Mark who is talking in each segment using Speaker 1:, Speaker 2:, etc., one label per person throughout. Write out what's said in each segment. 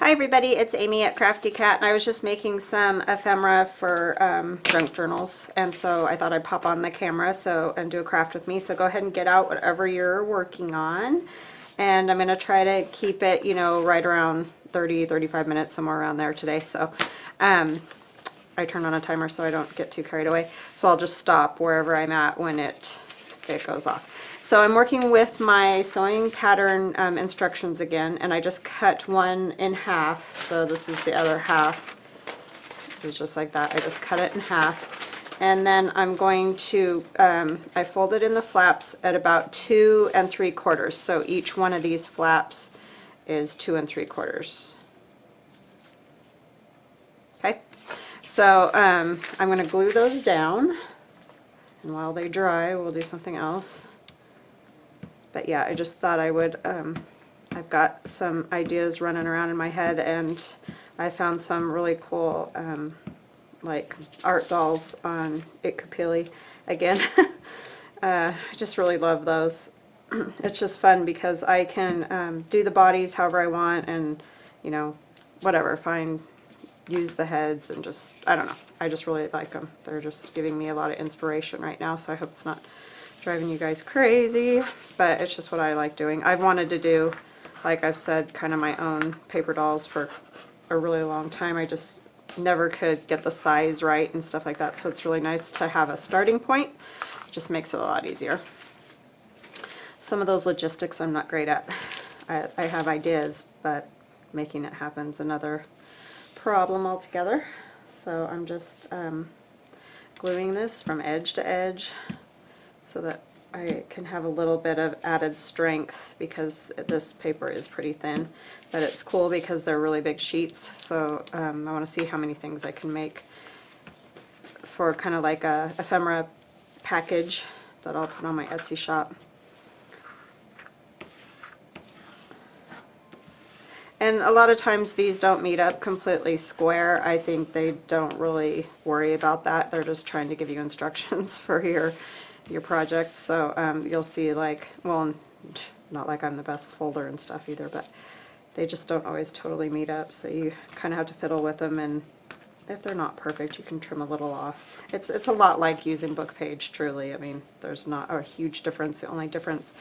Speaker 1: Hi everybody, it's Amy at Crafty Cat, and I was just making some ephemera for junk journals, and so I thought I'd pop on the camera and do a craft with me. So go ahead and get out whatever you're working on, and I'm going to try to keep it, you know, right around 30-35 minutes, somewhere around there today. So I turn on a timer so I don't get too carried away. So I'll just stop wherever I'm at when it goes off. So I'm working with my sewing pattern instructions again, and I just cut one in half. So this is the other half. It's just like that. I just cut it in half. And then I'm going to, I fold it in the flaps at about 2 3/4. So each one of these flaps is 2 3/4. Okay. So I'm going to glue those down. And while they dry, we'll do something else. But yeah, I just thought I would, I've got some ideas running around in my head, and I found some really cool like art dolls on Itkapili again. I just really love those. It's just fun because I can do the bodies however I want, and you know, whatever, use the heads, and just, I don't know, I just really like them. They're just giving me a lot of inspiration right now, so I hope it's not driving you guys crazy, but it's just what I like doing. I've wanted to do, like I've said, kind of my own paper dolls for a really long time. I just never could get the size right and stuff like that, so it's really nice to have a starting point. It just makes it a lot easier. Some of those logistics I'm not great at. I have ideas, but making it happen's another problem altogether. So I'm just gluing this from edge to edge so that I can have a little bit of added strength, because this paper is pretty thin, but it's cool because they're really big sheets. So I want to see how many things I can make for kind of like a ephemera package that I'll put on my Etsy shop. And a lot of times these don't meet up completely square. I think they don't really worry about that. They're just trying to give you instructions for your project. So you'll see, like, well, not like I'm the best folder and stuff either, but they just don't always totally meet up. So you kind of have to fiddle with them, and if they're not perfect, you can trim a little off. It's a lot like using book page, truly. I mean, there's not a huge difference. The only difference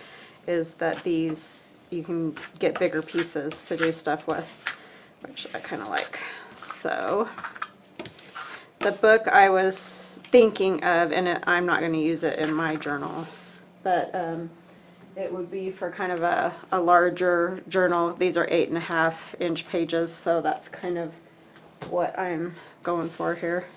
Speaker 1: is that these, you can get bigger pieces to do stuff with, which I kind of like. So the book I was thinking of, and I'm not going to use it in my journal, but it would be for kind of a larger journal. These are 8.5-inch pages, so that's kind of what I'm going for here.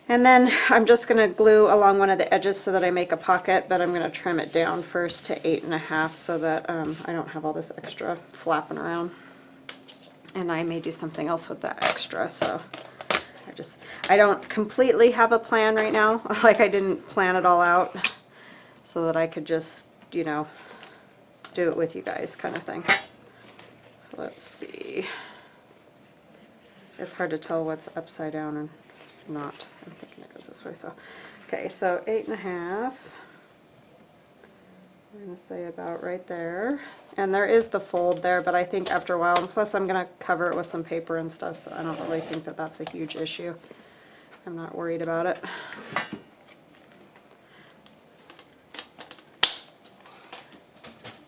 Speaker 1: And then I'm just going to glue along one of the edges so that I make a pocket, but I'm going to trim it down first to 8.5 so that I don't have all this extra flapping around. And I may do something else with that extra, so I don't completely have a plan right now. Like, I didn't plan it all out so that I could just, you know, do it with you guys kind of thing. So let's see. It's hard to tell what's upside down and not. I'm thinking it goes this way. So okay, so 8.5. I'm going to say about right there, and there is the fold there, but I think after a while, and plus I'm going to cover it with some paper and stuff, so I don't really think that that's a huge issue. I'm not worried about it.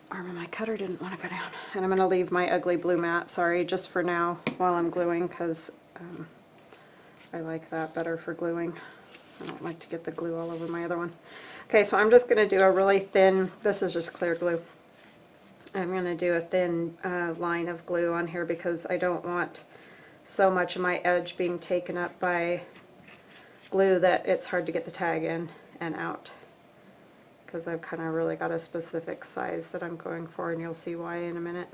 Speaker 1: Arm of my cutter didn't want to go down, and I'm going to leave my ugly blue mat, sorry, just for now while I'm gluing, because I like that better for gluing. I don't like to get the glue all over my other one. Okay, so I'm just going to do a really thin, this is just clear glue. I'm going to do a thin line of glue on here because I don't want so much of my edge being taken up by glue that it's hard to get the tag in and out. Because I've kind of really got a specific size that I'm going for, and you'll see why in a minute.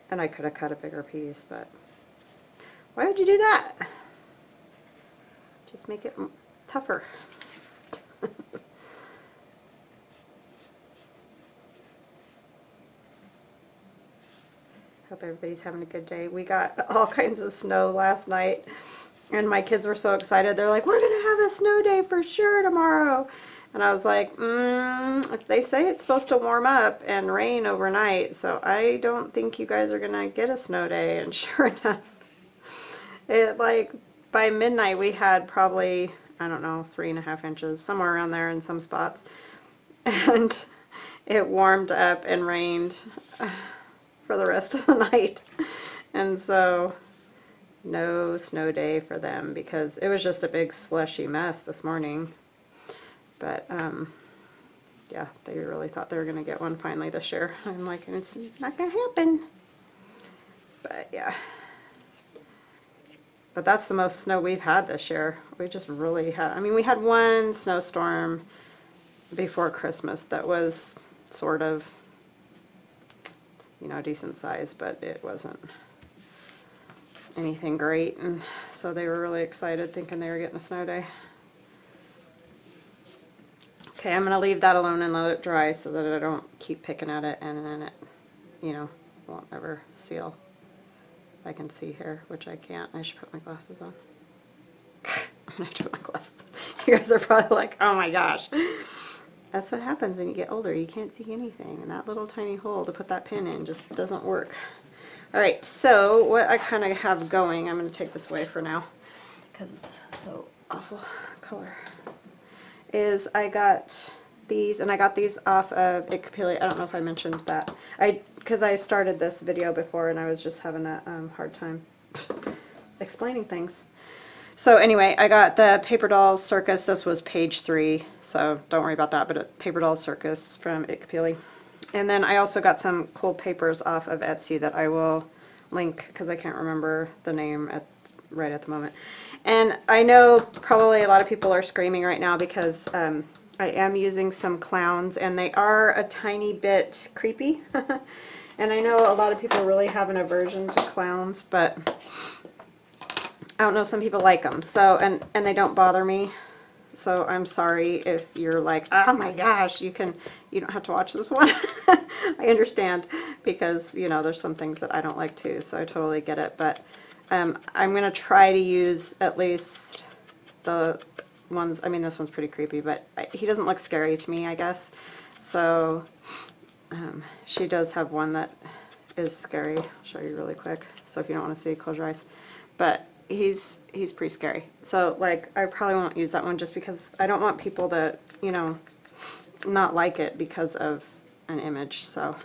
Speaker 1: And I could have cut a bigger piece, but why would you do that? Just make it tougher. Hope everybody's having a good day. We got all kinds of snow last night, and my kids were so excited. They're like, we're going to have a snow day for sure tomorrow. And I was like, they say it's supposed to warm up and rain overnight, so I don't think you guys are gonna get a snow day. And sure enough, it like by midnight we had probably, I don't know, 3.5 inches, somewhere around there in some spots. And it warmed up and rained for the rest of the night. And so no snow day for them because it was just a big slushy mess this morning. But yeah, they really thought they were going to get one finally this year. I'm like, it's not going to happen. But yeah. But that's the most snow we've had this year. We just really had, I mean, we had one snowstorm before Christmas that was sort of, you know, decent size, but it wasn't anything great. And so they were really excited thinking they were getting a snow day. Okay, I'm going to leave that alone and let it dry so that I don't keep picking at it and then it, you know, won't ever seal. If I can see here, which I can't. I should put my glasses on. I'm going to put my glasses on. You guys are probably like, oh my gosh. That's what happens when you get older. You can't see anything. And that little tiny hole to put that pin in just doesn't work. Alright, so what I kind of have going, I'm going to take this away for now because it's so awful color, is I got these, and I got these off of ephemera. I don't know if I mentioned that. Because I started this video before and I was just having a hard time explaining things. So anyway, I got the Paper Dolls Circus. This was page 3, so don't worry about that, but a Paper Dolls Circus from ephemera. And then I also got some cool papers off of Etsy that I will link because I can't remember the name right at the moment. And I know probably a lot of people are screaming right now because I am using some clowns and they are a tiny bit creepy. And I know a lot of people really have an aversion to clowns, but I don't know, some people like them. So, and they don't bother me. So I'm sorry if you're like, oh my gosh, you don't have to watch this one. I understand because, you know, there's some things that I don't like too, so I totally get it. But I'm going to try to use at least the ones, I mean this one's pretty creepy, but he doesn't look scary to me, I guess. So she does have one that is scary. I'll show you really quick. So if you don't want to see, close your eyes. But he's pretty scary. So like I probably won't use that one just because I don't want people to, you know, not like it because of an image. So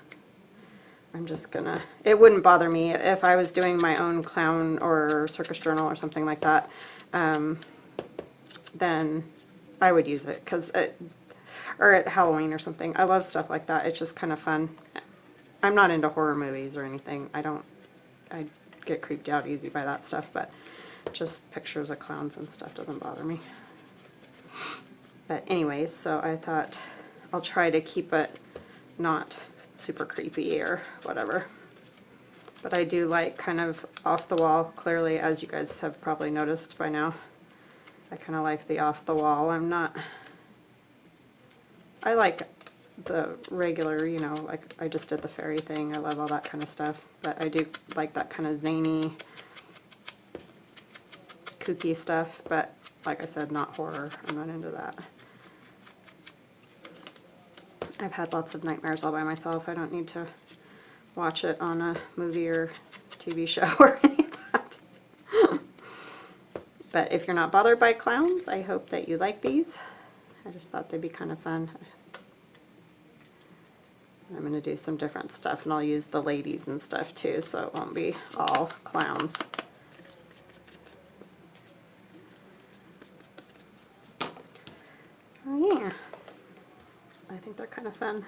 Speaker 1: I'm just gonna, it wouldn't bother me if I was doing my own clown or circus journal or something like that, then I would use it because or at Halloween or something. I love stuff like that. It's just kind of fun. I'm not into horror movies or anything. I get creeped out easy by that stuff, but just pictures of clowns and stuff doesn't bother me. But anyways, so I thought I'll try to keep it not super creepy or whatever. But I do like kind of off the wall, clearly, as you guys have probably noticed by now. I kind of like the off the wall. I like the regular, you know, like I just did the fairy thing. I love all that kind of stuff. But I do like that kind of zany, kooky stuff. But like I said, not horror. I'm not into that. I've had lots of nightmares all by myself. I don't need to watch it on a movie or TV show or any of that. But if you're not bothered by clowns, I hope that you like these. I just thought they'd be kind of fun. I'm going to do some different stuff, and I'll use the ladies and stuff too, so it won't be all clowns. Oh yeah. I think they're kind of fun.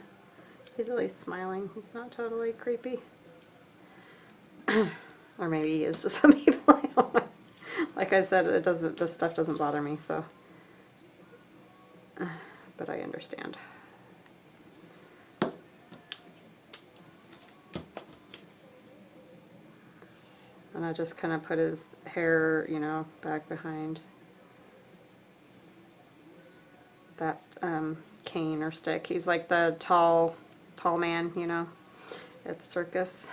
Speaker 1: He's at least smiling. He's not totally creepy. Or maybe he is to some people. I don't know. Like I said, this stuff doesn't bother me, so. But I understand. And I just kind of put his hair, you know, back behind that cane or stick. He's like the tall man, you know, at the circus.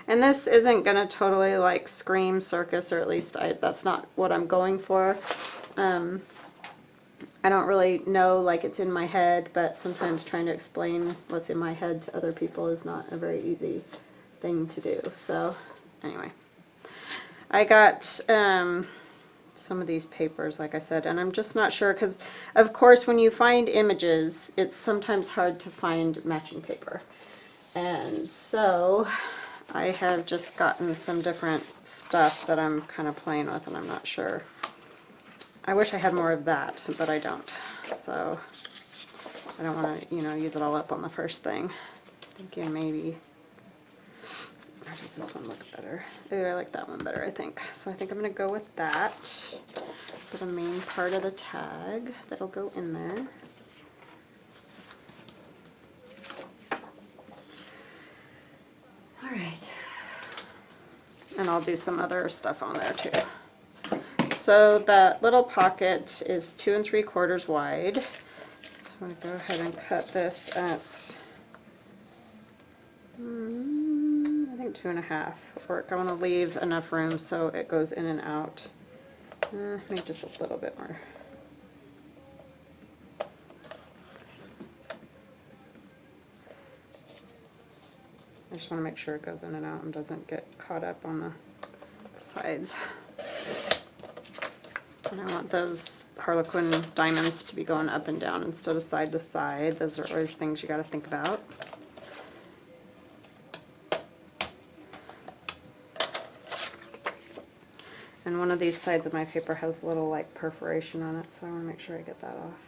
Speaker 1: And this isn't gonna totally like scream circus, or at least that's not what I'm going for. I don't really know, like it's in my head, but sometimes trying to explain what's in my head to other people is not a very easy thing to do. So anyway, I got some of these papers, like I said, and I'm just not sure because, of course, when you find images, it's sometimes hard to find matching paper. And so I have just gotten some different stuff that I'm kind of playing with, and I'm not sure. I wish I had more of that, but I don't. So I don't want to, use it all up on the first thing. Thinking maybe, or does this one look better? Ooh, I like that one better, I think. So I think I'm going to go with that for the main part of the tag. That'll go in there. All right. And I'll do some other stuff on there too. So that little pocket is 2 3/4 wide. So I'm going to go ahead and cut this at, I think 2.5. Or I want to leave enough room so it goes in and out. Maybe just a little bit more. I just want to make sure it goes in and out and doesn't get caught up on the sides. And I want those Harlequin diamonds to be going up and down instead of side to side. Those are always things you got to think about. And one of these sides of my paper has a little like perforation on it, so I want to make sure I get that off.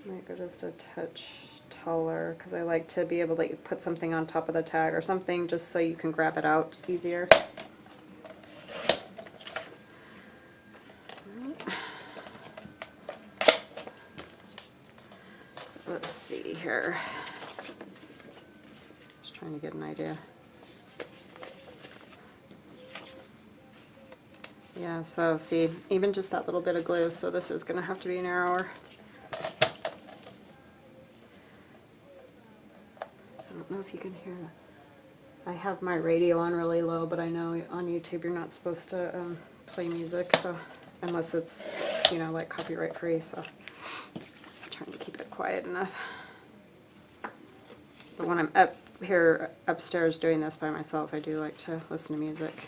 Speaker 1: Might go just a touch taller because I like to be able to put something on top of the tag or something just so you can grab it out easier. Let's see here. Just trying to get an idea. Yeah, so see, even just that little bit of glue, so this is going to have to be narrower. I don't know if you can hear that. I have my radio on really low, but I know on YouTube you're not supposed to play music, so unless it's, like copyright free, so I'm trying to keep it quiet enough. But when I'm up here upstairs doing this by myself, I do like to listen to music.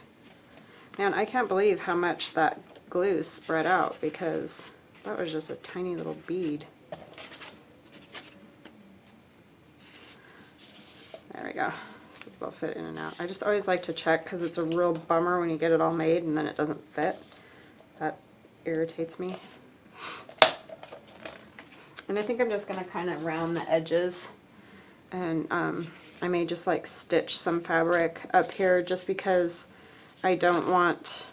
Speaker 1: Man, I can't believe how much that glue spread out because that was just a tiny little bead. There we go. So it'll fit in and out. I just always like to check because it's a real bummer when you get it all made and then it doesn't fit. That irritates me. And I think I'm just going to kind of round the edges, and I may just like stitch some fabric up here just because I don't want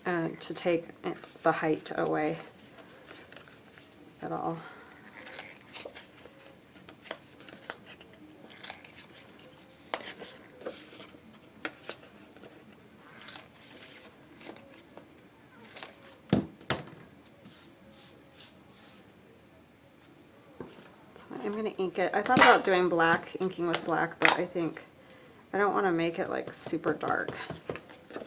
Speaker 1: to take the height away at all. I'm going to ink it. I thought about doing black, inking with black, but I think I don't want to make it like super dark. So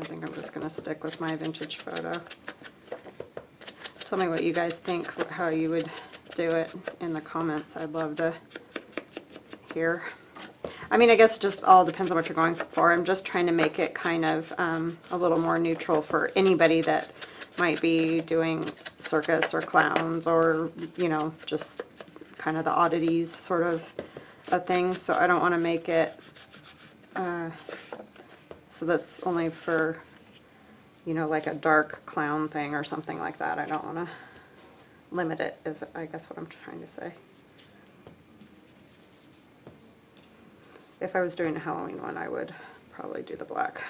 Speaker 1: I think I'm just going to stick with my vintage photo. Tell me what you guys think, how you would do it in the comments. I'd love to hear. I mean, I guess it just all depends on what you're going for. I'm just trying to make it kind of a little more neutral for anybody that might be doing circus or clowns or, just kind of the oddities sort of a thing. So I don't want to make it so that's only for, like a dark clown thing or something like that. I don't want to limit it, is I guess what I'm trying to say. If I was doing a Halloween one, I would probably do the black.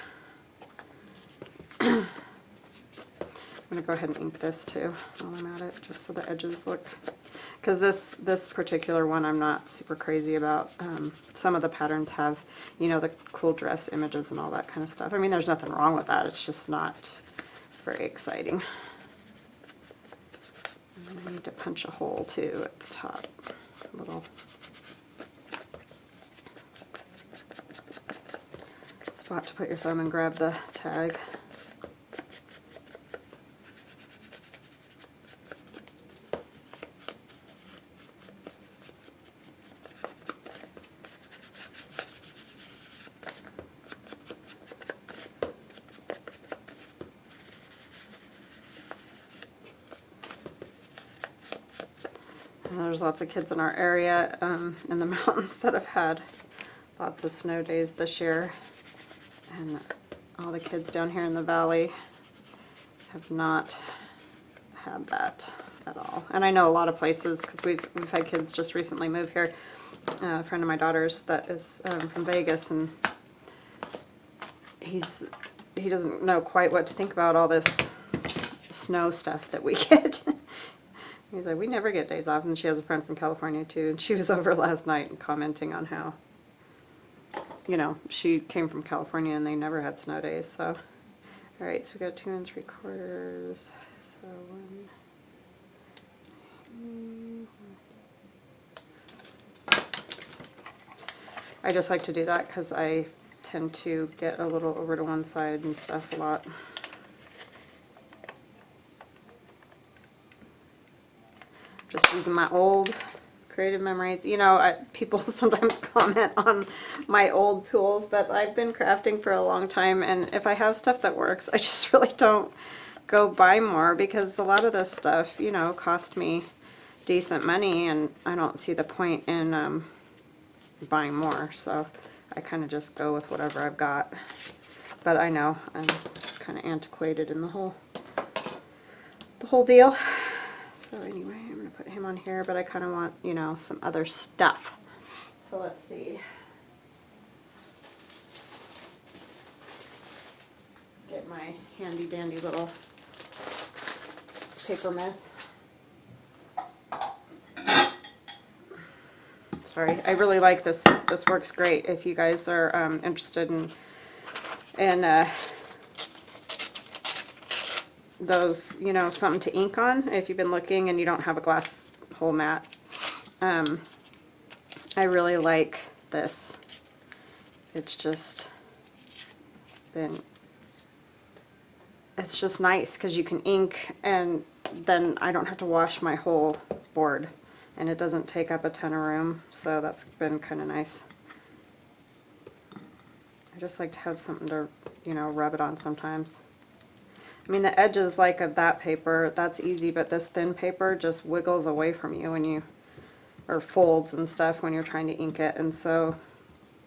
Speaker 1: I'm going to go ahead and ink this too while I'm at it, just so the edges look, because this particular one I'm not super crazy about. Some of the patterns have, the cool dress images and all that kind of stuff. I mean, there's nothing wrong with that, it's just not very exciting. And I need to punch a hole too at the top, a little spot to put your thumb and grab the tag. And there's lots of kids in our area in the mountains that have had lots of snow days this year. And all the kids down here in the valley have not had that at all. And I know a lot of places, because we've had kids just recently move here. A friend of my daughter's that is from Vegas, and he doesn't know quite what to think about all this snow stuff that we get. He's like, we never get days off. And she has a friend from California too, and she was over last night and commenting on how, you know, she came from California and they never had snow days. So, all right, so we got 2 3/4. So 1. I just like to do that because I tend to get a little over to one side and stuff a lot. Just using my old creative memories. You know, people sometimes comment on my old tools, but I've been crafting for a long time, and if I have stuff that works, I just really don't go buy more, because a lot of this stuff, you know, cost me decent money, and I don't see the point in buying more, so I kind of just go with whatever I've got. But I know I'm kind of antiquated in the whole deal. So anyway, I'm going to put him on here, but I kind of want, you know, some other stuff. So let's see. Get my handy dandy little paper mess. Sorry, I really like this. This works great if you guys are interested in those, you know, something to ink on. If you've been looking and you don't have a glass whole mat, I really like this. It's just nice because you can ink, and then I don't have to wash my whole board, and it doesn't take up a ton of room, so that's been kind of nice. I just like to have something to, you know, rub it on sometimes. I mean, the edges like of that paper, that's easy, but this thin paper just wiggles away from you when you, or folds and stuff when you're trying to ink it, and so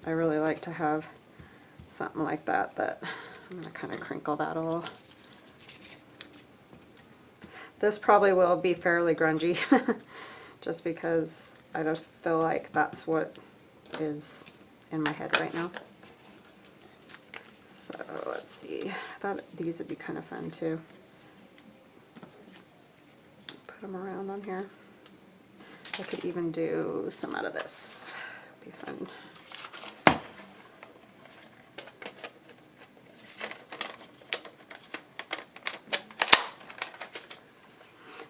Speaker 1: I really like to have something like that. That I'm going to kind of crinkle that a little. This probably will be fairly grungy, just because I just feel like that's what is in my head right now. So let's see, I thought these would be kind of fun too. Put them around on here. I could even do some out of this. It'd be fun.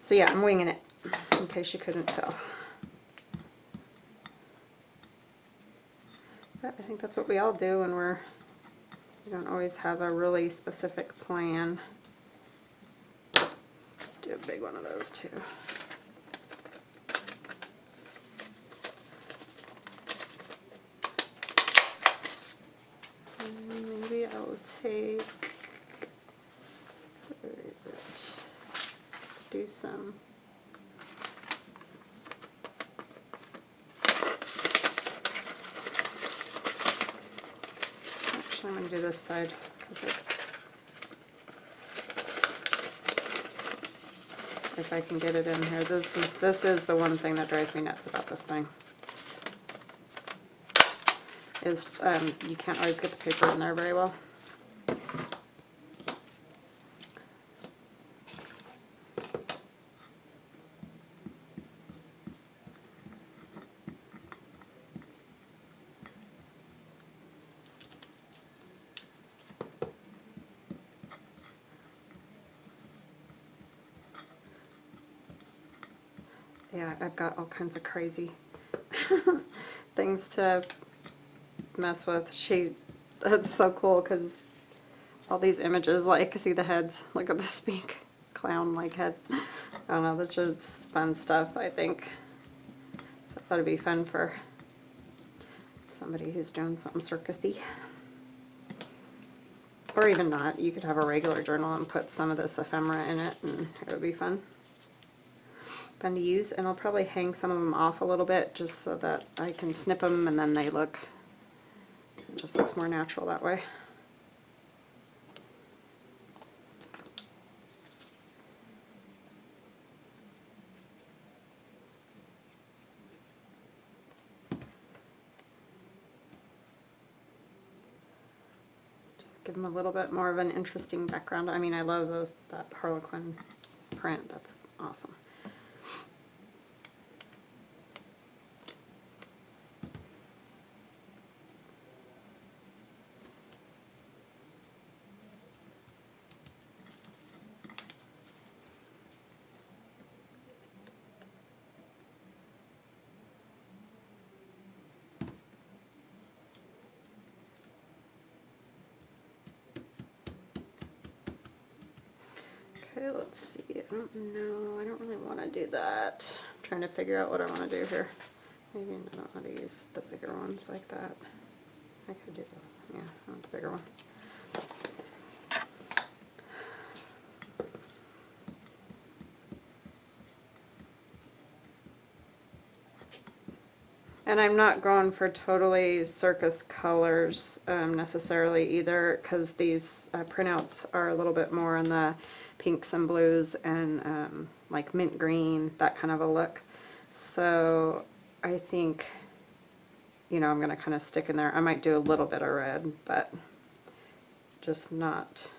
Speaker 1: So yeah, I'm winging it, in case you couldn't tell. But I think that's what we all do when we don't always have a really specific plan. Let's do a big one of those too. And maybe I'll take, where is it? Do some I'm going to do this side because it's, if I can get it in here. This is the one thing that drives me nuts about this thing. Is you can't always get the paper in there very well. Yeah, I've got all kinds of crazy things to mess with. It's so cool because all these images, like, see the heads, look at this big clown-like head. I don't know, that's just fun stuff, I think. So I thought it'd be fun for somebody who's doing something circusy. Or even not, you could have a regular journal and put some of this ephemera in it and it would be fun. fun to use, and I'll probably hang some of them off a little bit just so that I can snip them and then it just looks more natural that way. Give them a little bit more of an interesting background. I mean, I love that Harlequin print. That's awesome. Okay, let's see. I don't know. I don't really want to do that. I'm trying to figure out what I want to do here. Maybe I don't want to use the bigger ones like that. I could do the, yeah, I want the bigger one. And I'm not going for totally circus colors necessarily either, because these printouts are a little bit more in the pinks and blues and like mint green, that kind of a look. So I think, you know, I'm going to kind of stick in there. I might do a little bit of red, but just not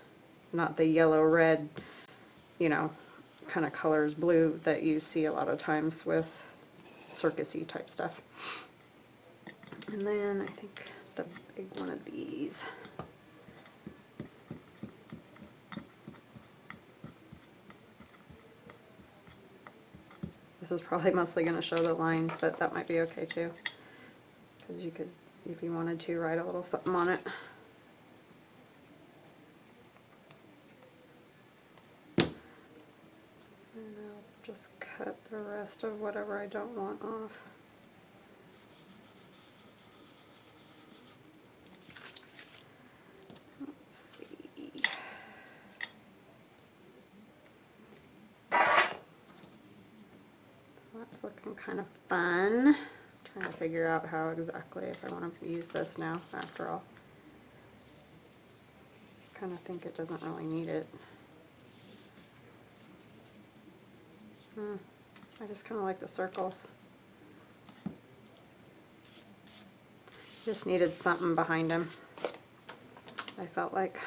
Speaker 1: the yellow red, you know, kind of colors, blue that you see a lot of times with circusy type stuff. And then I think the big one of these. This is probably mostly going to show the lines, but that might be okay too, because you could, if you wanted to, write a little something on it. And I'll just cut the rest of whatever I don't want off. Looking kind of fun. Trying to figure out how exactly, if I want to use this now after all. Kind of think it doesn't really need it. I just kind of like the circles. Just needed something behind him, I felt like.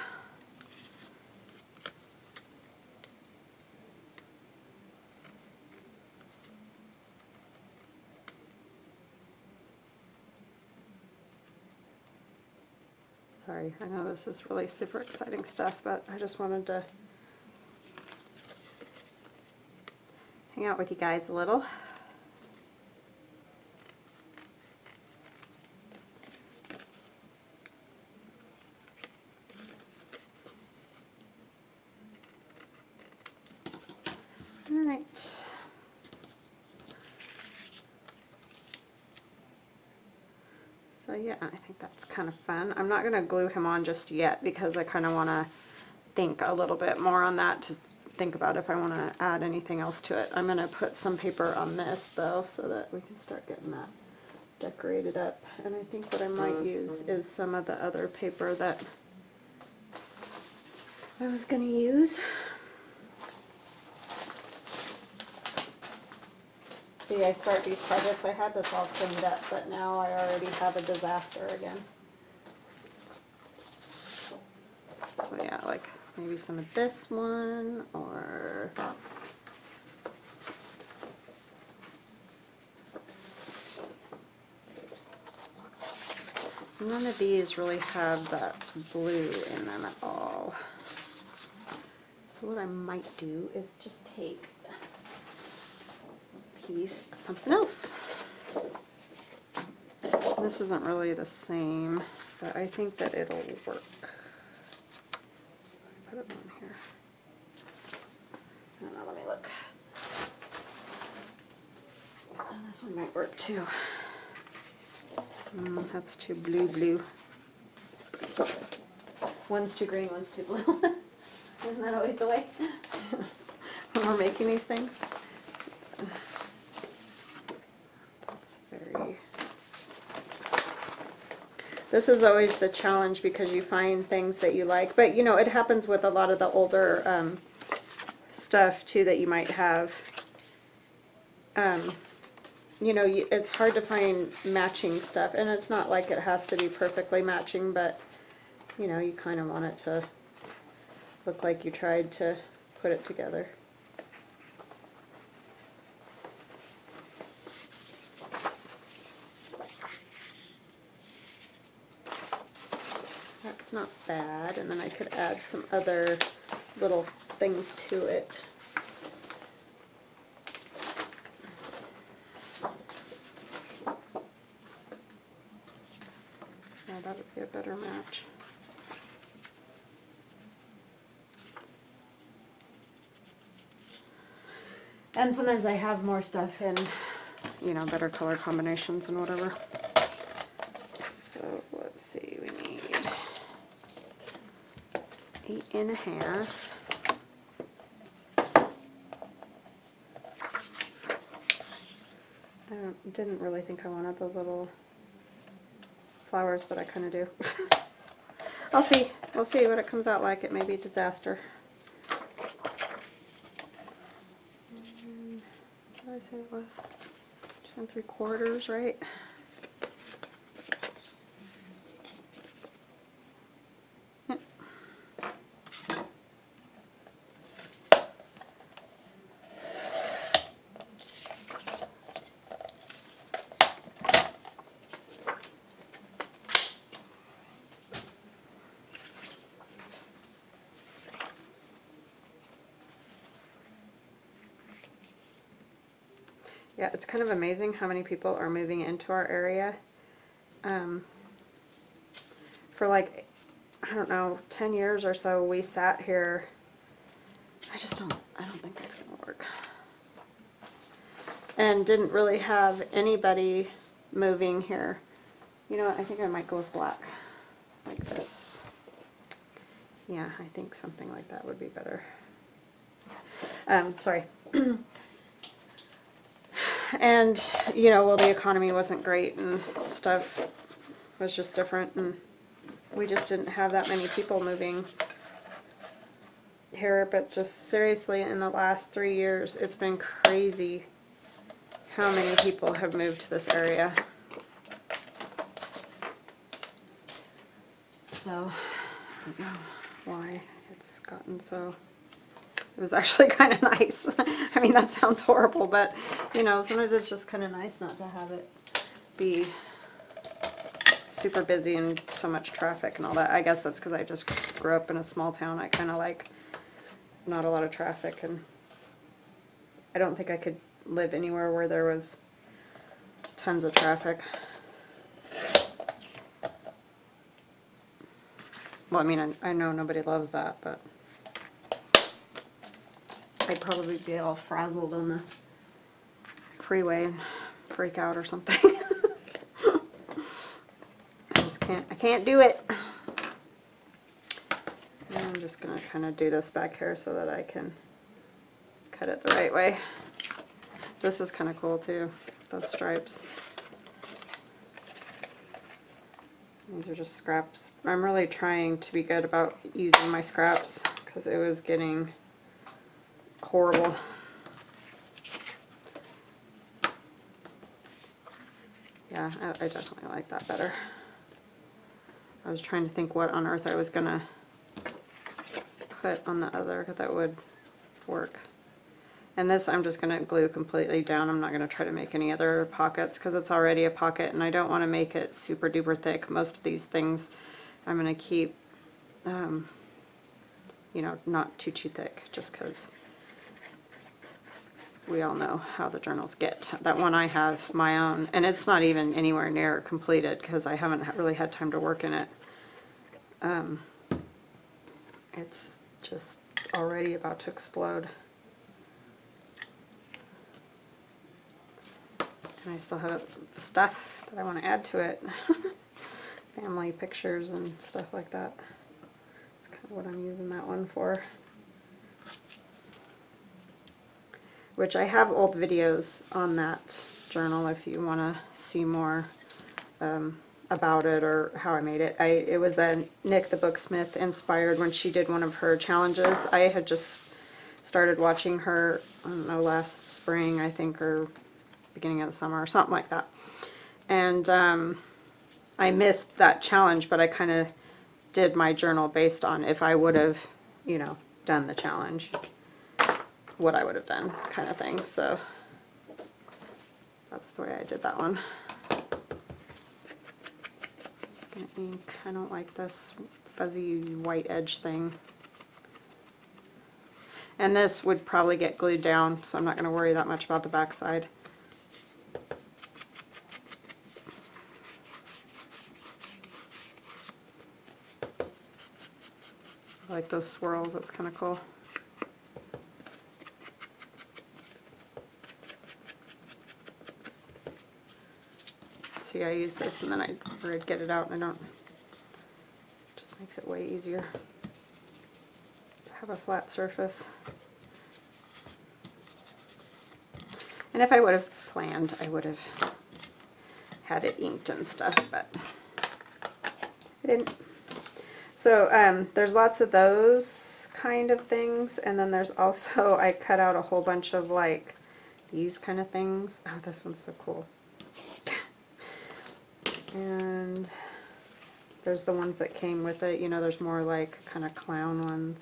Speaker 1: Sorry, I know this is really super exciting stuff, but I just wanted to hang out with you guys a little. All right. So yeah, I think that's kind of fun. I'm not going to glue him on just yet because I kind of want to think a little bit more on that, to think about if I want to add anything else to it. I'm going to put some paper on this though so that we can start getting that decorated up. And I think what I might use is some of the other paper that I was going to use. See, I start these projects, I had this all cleaned up, but now I already have a disaster again. So yeah, like maybe some of this one, or none of these really have that blue in them at all. So what I might do is just take piece of something else. This isn't really the same, but I think that it'll work. Put it on here. I don't know, let me look. Oh, this one might work too. That's too blue. One's too green, one's too blue. Isn't that always the way when we're making these things? This is always the challenge because you find things that you like, but you know, it happens with a lot of the older stuff too that you might have. You know, it's hard to find matching stuff, and it's not like it has to be perfectly matching, but you know, you kind of want it to look like you tried to put it together. That's not bad, and then I could add some other little things to it. Yeah, that would be a better match. And sometimes I have more stuff in, you know, better color combinations and whatever. So let's see, we need 8.5. I didn't really think I wanted the little flowers, but I kind of do. I'll see. We'll see what it comes out like. It may be a disaster. What did I say it was? 2 3/4, right? Yep. Yeah, it's kind of amazing how many people are moving into our area. For like, I don't know, 10 years or so, we sat here. I don't think that's gonna work. And didn't really have anybody moving here. You know what, I think I might go with black, like this. Yeah, I think something like that would be better. Sorry. And, you know, well, the economy wasn't great and stuff was just different, and we just didn't have that many people moving here. But just seriously, in the last 3 years, it's been crazy how many people have moved to this area. So, I don't know why it's gotten so... It was actually kind of nice. I mean, that sounds horrible, but, you know, sometimes it's just kind of nice not to have it be super busy and so much traffic and all that. I guess that's because I just grew up in a small town. I kind of like not a lot of traffic, and I don't think I could live anywhere where there was tons of traffic. Well, I mean, I know nobody loves that, but I'd probably be all frazzled on the freeway and freak out or something. I can't do it. And I'm just gonna kind of do this back here so that I can cut it the right way. This is kind of cool too, those stripes. These are just scraps. I'm really trying to be good about using my scraps because it was getting horrible. Yeah, I definitely like that better. I was trying to think what on earth I was gonna put on the other that would work. And this I'm just gonna glue completely down. I'm not gonna try to make any other pockets because it's already a pocket, and I don't want to make it super duper thick. Most of these things I'm gonna keep, you know, not too thick, just because we all know how the journals get. That one I have, my own, and it's not even anywhere near completed because I haven't really had time to work in it. It's just already about to explode. And I still have stuff that I want to add to it. Family pictures and stuff like that. That's kind of what I'm using that one for. Which I have old videos on that journal if you want to see more about it or how I made it. It was a Nick the Booksmith inspired when she did one of her challenges. I had just started watching her, I don't know, last spring, I think, or beginning of the summer or something like that. And I missed that challenge, but I kind of did my journal based on if I would have, you know, done the challenge, what I would have done, kind of thing. So that's the way I did that one. Just gonna ink. I don't like this fuzzy white edge thing. And this would probably get glued down, so I'm not going to worry that much about the back side. I like those swirls, that's kind of cool. See, I use this and then I'd get it out and I don't, just makes it way easier to have a flat surface. And if I would have planned, I would have had it inked and stuff, but I didn't. So there's lots of those kind of things, and then there's also, I cut out a whole bunch of like these kind of things. Oh, this one's so cool. And there's the ones that came with it, you know, there's more like kind of clown ones.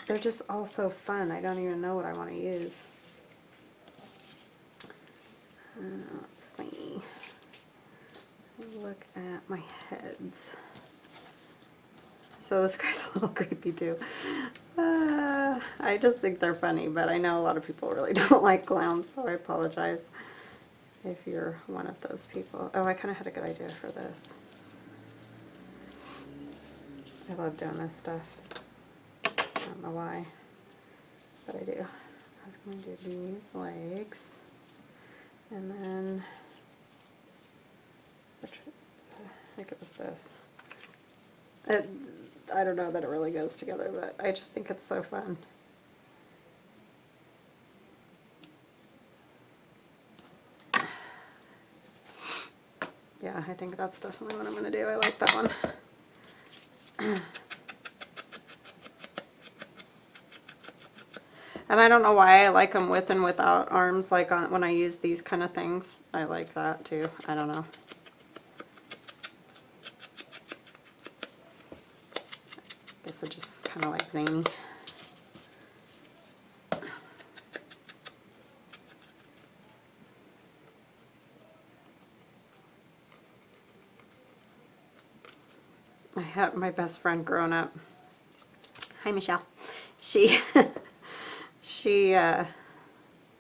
Speaker 1: They're just all so fun. I don't even know what I want to use. Let's see. Look at my heads. So this guy's a little creepy too. I just think they're funny, but I know a lot of people really don't like clowns, so I apologize if you're one of those people. Oh, I kind of had a good idea for this. I love doing this stuff. I don't know why, but I do. I was going to do these legs. And then, which was, I think it was this. I don't know that it really goes together, but I just think it's so fun. Yeah, I think that's definitely what I'm going to do. I like that one. And I don't know why I like them with and without arms, like when I use these kind of things. I like that too. I don't know. I guess it just kind of like zany. I had my best friend growing up. Hi, Michelle. She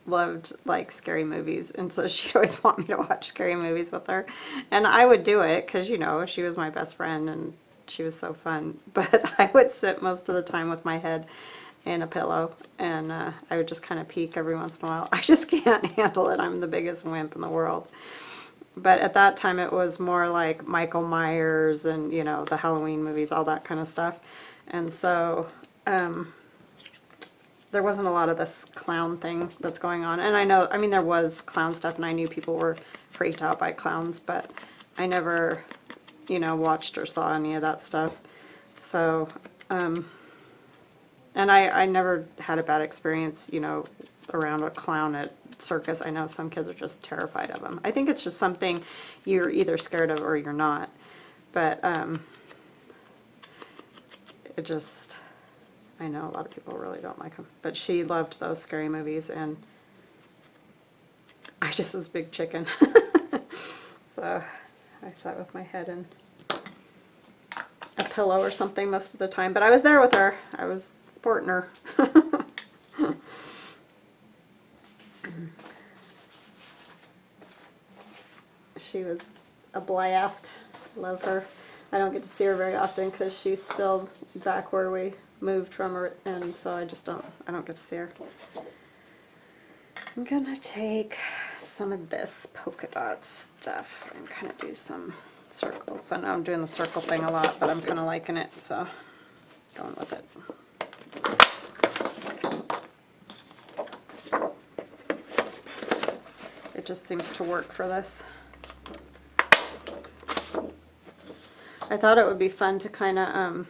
Speaker 1: loved like scary movies, and so she'd always want me to watch scary movies with her, and I would do it because, you know, she was my best friend and she was so fun. But I would sit most of the time with my head in a pillow, and I would just kind of peek every once in a while. I just can't handle it. I'm the biggest wimp in the world. But at that time it was more like Michael Myers and, you know, the Halloween movies, all that kind of stuff. And so there wasn't a lot of this clown thing that's going on. And I know, I mean, there was clown stuff, and I knew people were freaked out by clowns, but I never, you know, watched or saw any of that stuff. So, and I never had a bad experience, you know, around a clown at circus. I know some kids are just terrified of them. I think it's just something you're either scared of or you're not. But it just, I know a lot of people really don't like them. But she loved those scary movies, and I just was big chicken. So I sat with my head in a pillow or something most of the time. But I was there with her. I was supporting her. She was a blast. Love her. I don't get to see her very often because she's still back where we moved from her, and so I don't get to see her. I'm gonna take some of this polka dot stuff and kind of do some circles. I know I'm doing the circle thing a lot, but I'm kind of liking it, so going with it. It just seems to work for this. I thought it would be fun to kind of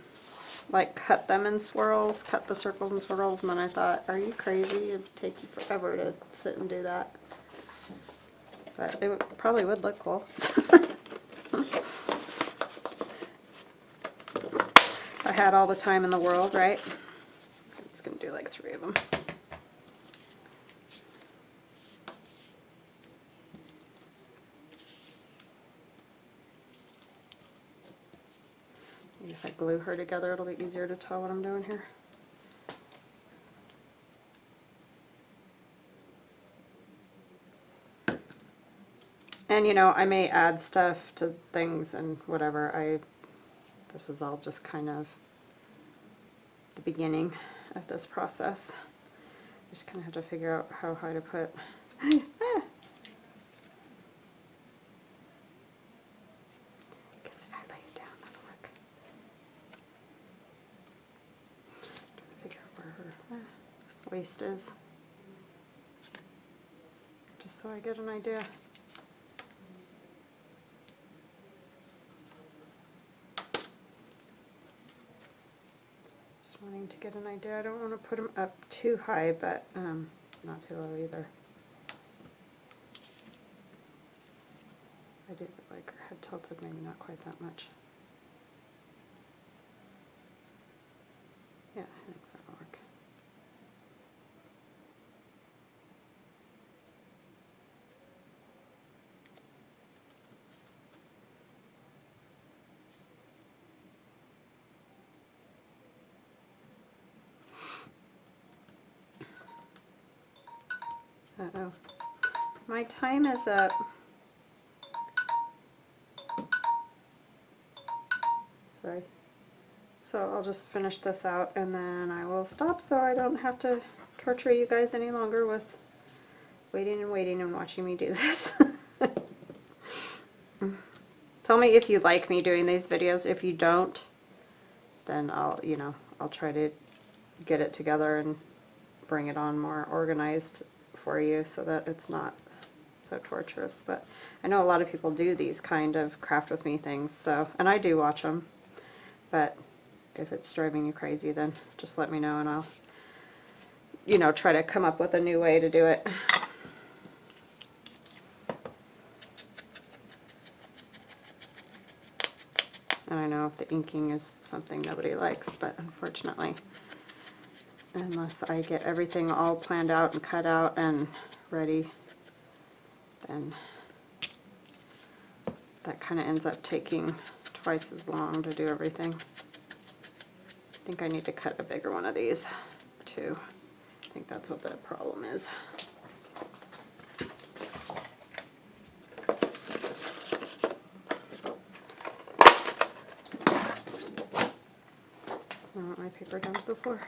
Speaker 1: like cut them in swirls, cut the circles in swirls, and then I thought, are you crazy? It'd take you forever to sit and do that. But it probably would look cool. If I had all the time in the world, right? I'm just going to do like 3 of them. Maybe if I glue her together, it'll be easier to tell what I'm doing here. And you know, I may add stuff to things and whatever. This is all just kind of the beginning of this process. Just kind of have to figure out how high to put. Ah. Guess if I lay it down, that'll work. Trying to figure out where her waist is, just so I get an idea. Wanting to get an idea. I don't want to put them up too high, but not too low either. I do like her head tilted, maybe not quite that much. Yeah, I think that'll work. Uh-oh. My time is up. Sorry. So I'll just finish this out and then I will stop so I don't have to torture you guys any longer with waiting and waiting and watching me do this. Tell me if you like me doing these videos. If you don't, then I'll try to get it together and bring it on more organized for you so that it's not so torturous. But I know a lot of people do these kind of craft with me things, so, and I do watch them, but if it's driving you crazy, then just let me know and I'll try to come up with a new way to do it. And I know the inking is something nobody likes, but unfortunately, unless I get everything all planned out and cut out and ready, then that kind of ends up taking twice as long to do everything. I think I need to cut a bigger one of these too. I think that's what the problem is. I want my paper down to the floor.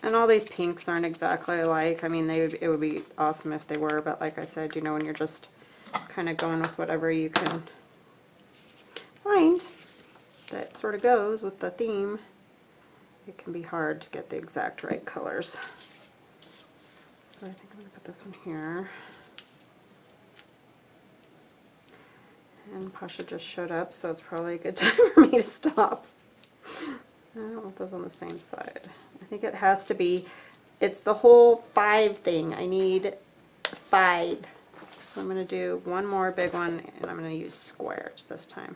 Speaker 1: And all these pinks aren't exactly alike. I mean, it would be awesome if they were, but like I said, when you're just kind of going with whatever you can find that sort of goes with the theme, it can be hard to get the exact right colors. So I think I'm going to put this one here. And Pasha just showed up, so it's probably a good time for me to stop. I don't want those on the same side. I think it has to be, it's the whole 5 thing. I need 5. So I'm going to do one more big one, and I'm going to use squares this time.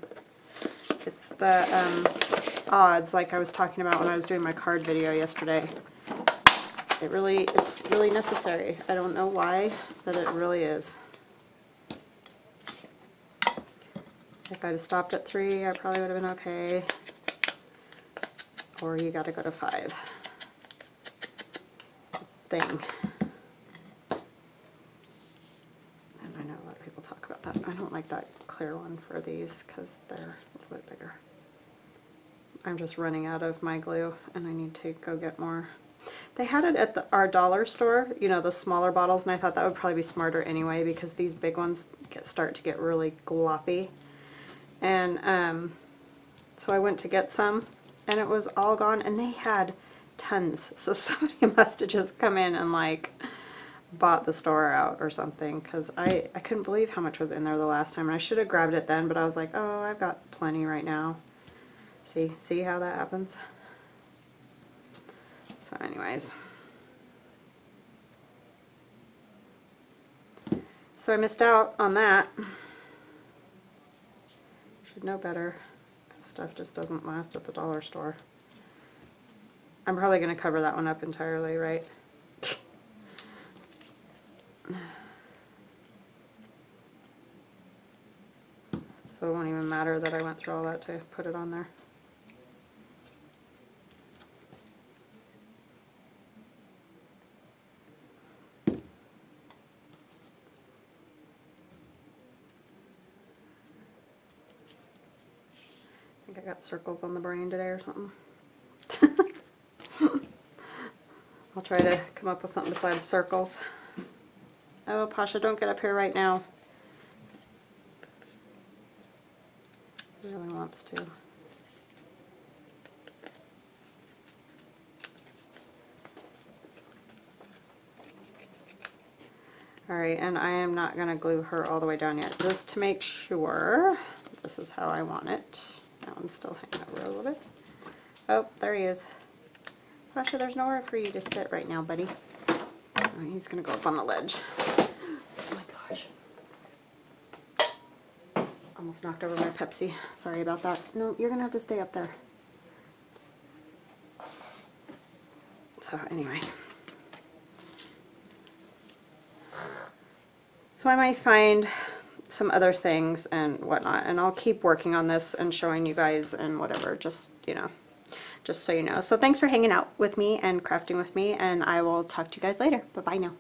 Speaker 1: It's the odds, like I was talking about when I was doing my card video yesterday. It's really necessary. I don't know why, but it really is. If I'd have stopped at 3, I probably would have been okay. Or you got to go to 5. That's the thing. And I know a lot of people talk about that. I don't like that clear one for these because they're a little bit bigger. I'm just running out of my glue and I need to go get more. They had it at our dollar store, the smaller bottles, and I thought that would probably be smarter anyway because these big ones start to get really gloppy. And so I went to get some and it was all gone, and they had tons. So somebody must have just come in and like bought the store out or something, because I couldn't believe how much was in there the last time, and I should have grabbed it then, but I was like, oh, I've got plenty right now. See how that happens? So anyways. So I missed out on that. Should know better. Stuff just doesn't last at the dollar store. I'm probably going to cover that one up entirely, right? So it won't even matter that I went through all that to put it on there. I think I got circles on the brain today or something. I'll try to come up with something besides circles. Oh, Pasha, don't get up here right now. He really wants to. Alright, and I am not going to glue her all the way down yet, just to make sure this is how I want it. That one's still hanging over a little bit. Oh, there he is. Pasha, there's nowhere for you to sit right now, buddy. Oh, he's going to go up on the ledge. Oh my gosh. Almost knocked over my Pepsi. Sorry about that. No, you're going to have to stay up there. So anyway. So I might find some other things and whatnot, and I'll keep working on this and showing you guys and whatever, just, you know, just so you know. So thanks for hanging out with me and crafting with me, and I will talk to you guys later. Bye-bye now.